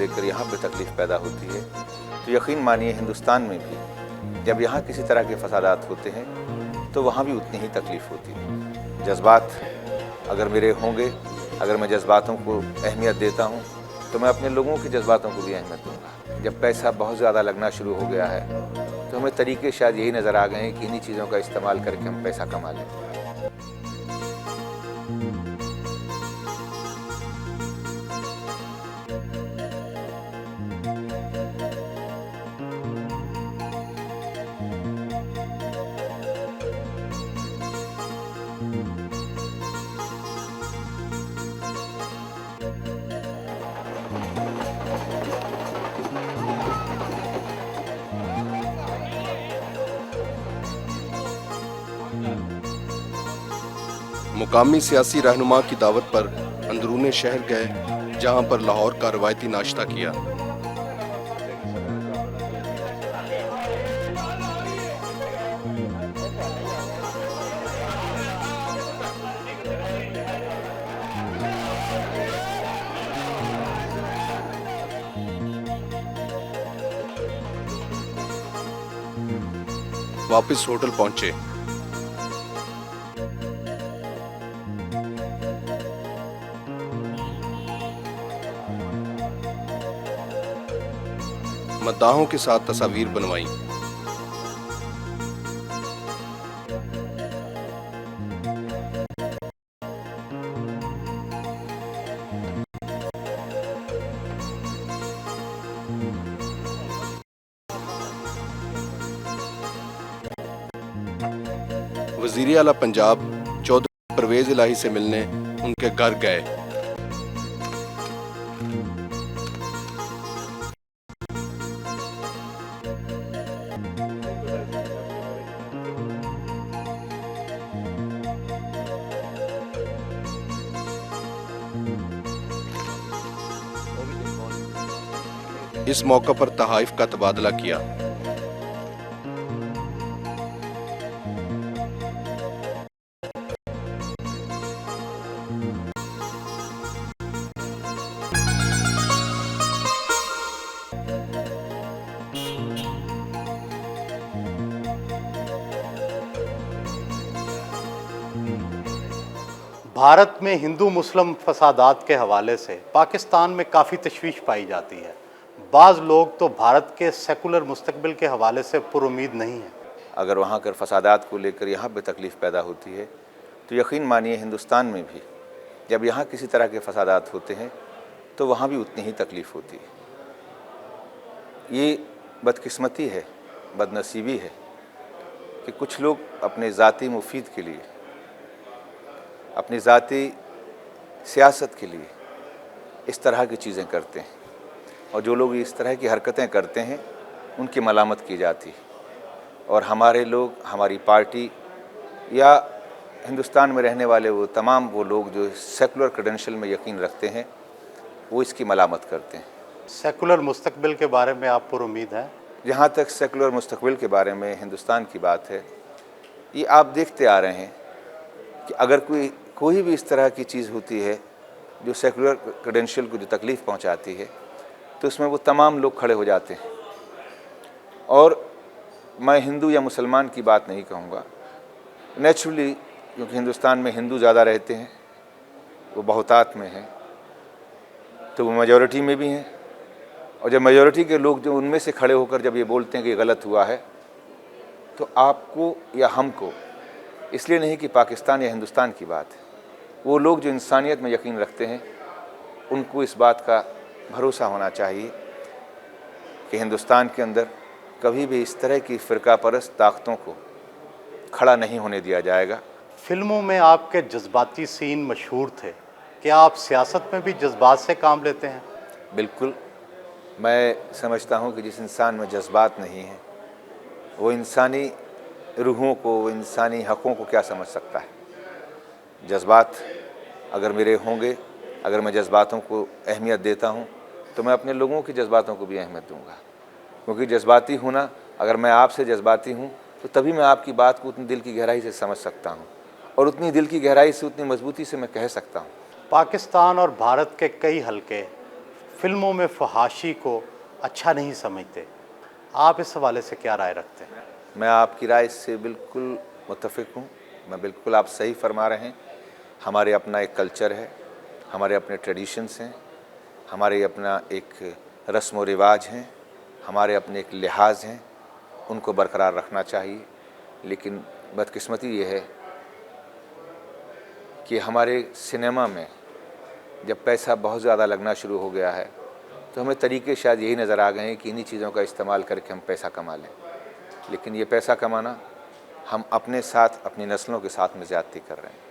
लेकर यहाँ पे तकलीफ़ पैदा होती है, तो यकीन मानिए हिंदुस्तान में भी जब यहाँ किसी तरह के फसादात होते हैं तो वहाँ भी उतनी ही तकलीफ़ होती है। जज्बात अगर मेरे होंगे, अगर मैं जज्बातों को अहमियत देता हूँ तो मैं अपने लोगों के जज्बातों को भी अहमियत दूँगा। जब पैसा बहुत ज़्यादा लगना शुरू हो गया है तो हमें तरीके शायद यही नज़र आ गए हैं कि इन्हीं चीज़ों का इस्तेमाल करके हम पैसा कमा लें। मुकामी सियासी रहनुमा की दावत पर अंदरूने शहर गए, जहां पर लाहौर का रवायती नाश्ता किया। वापस होटल पहुंचे। मद्दाहों के साथ तस्वीर बनवाई। वज़ीर आला पंजाब चौधरी परवेज इलाही से मिलने उनके घर गए। इस मौका पर तहाइफ का तबादला किया। भारत में हिंदू मुस्लिम फसादात के हवाले से पाकिस्तान में काफ़ी तशवीश पाई जाती है। बाज़ लोग तो भारत के सेकुलर मुस्तकबिल के हवाले से पुरुमीद नहीं है। अगर वहाँ कर फसादात को लेकर यहाँ पे तकलीफ़ पैदा होती है तो यकीन मानिए हिंदुस्तान में भी जब यहाँ किसी तरह के फसादात होते हैं तो वहाँ भी उतनी ही तकलीफ़ होती है। ये बदकिस्मती है, बदनसीबी है कि कुछ लोग अपने ज़ाती मुफीद के लिए, अपनी ज़ाती सियासत के लिए इस तरह की चीज़ें करते हैं, और जो लोग इस तरह की हरकतें करते हैं उनकी मलामत की जाती है। और हमारे लोग, हमारी पार्टी या हिंदुस्तान में रहने वाले वो लोग जो सेकुलर क्रेडेंशियल में यकीन रखते हैं वो इसकी मलामत करते हैं। सेकुलर मुस्तकबिल के बारे में आप पुरुमीद हैं? जहाँ तक सेकुलर मुस्तकबिल के बारे में हिंदुस्तान की बात है, ये आप देखते आ रहे हैं कि अगर कोई भी इस तरह की चीज़ होती है जो सेकुलर क्रेडेंशियल को जो तकलीफ़ पहुंचाती है तो उसमें वो तमाम लोग खड़े हो जाते हैं। और मैं हिंदू या मुसलमान की बात नहीं कहूँगा, नेचुरली क्योंकि हिंदुस्तान में हिंदू ज़्यादा रहते हैं, वो बहुतात में हैं, तो वो मेजॉरिटी में भी हैं। और जब मेजॉरिटी के लोग जो उनमें से खड़े होकर जब ये बोलते हैं कि गलत हुआ है, तो आपको या हमको, इसलिए नहीं कि पाकिस्तान या हिंदुस्तान की बात है, वो लोग जो इंसानियत में यकीन रखते हैं उनको इस बात का भरोसा होना चाहिए कि हिंदुस्तान के अंदर कभी भी इस तरह की फ़िरका परस्त ताकतों को खड़ा नहीं होने दिया जाएगा। फिल्मों में आपके जज्बाती सीन मशहूर थे, क्या आप सियासत में भी जज्बात से काम लेते हैं? बिल्कुल, मैं समझता हूँ कि जिस इंसान में जज्बात नहीं है वो इंसानी रूहों को, वो इंसानी हक़ों को क्या समझ सकता है। जज्बात अगर मेरे होंगे, अगर मैं जज्बातों को अहमियत देता हूँ तो मैं अपने लोगों के जज्बातों को भी अहमियत दूँगा। क्योंकि जज्बाती होना, अगर मैं आपसे जज्बाती हूँ तो तभी मैं आपकी बात को उतनी दिल की गहराई से समझ सकता हूँ, और उतनी दिल की गहराई से, उतनी मजबूती से मैं कह सकता हूँ। पाकिस्तान और भारत के कई हलके फिल्मों में फहाशी को अच्छा नहीं समझते। आप इस हवाले से क्या राय रखते हैं? मैं आपकी राय से बिल्कुल मुत्तफ़िक हूँ। मैं बिल्कुल, आप सही फरमा रहे हैं। हमारे अपना एक कल्चर है, हमारे अपने ट्रेडिशंस हैं, हमारे अपना एक रस्म व रिवाज हैं, हमारे अपने एक लिहाज हैं, उनको बरकरार रखना चाहिए। लेकिन बदकिस्मती ये है कि हमारे सिनेमा में जब पैसा बहुत ज़्यादा लगना शुरू हो गया है तो हमें तरीके शायद यही नज़र आ गए हैं कि इन्हीं चीज़ों का इस्तेमाल करके हम पैसा कमा लें। लेकिन ये पैसा कमाना हम अपने साथ, अपनी नस्लों के साथ में ज़्यादती कर रहे हैं।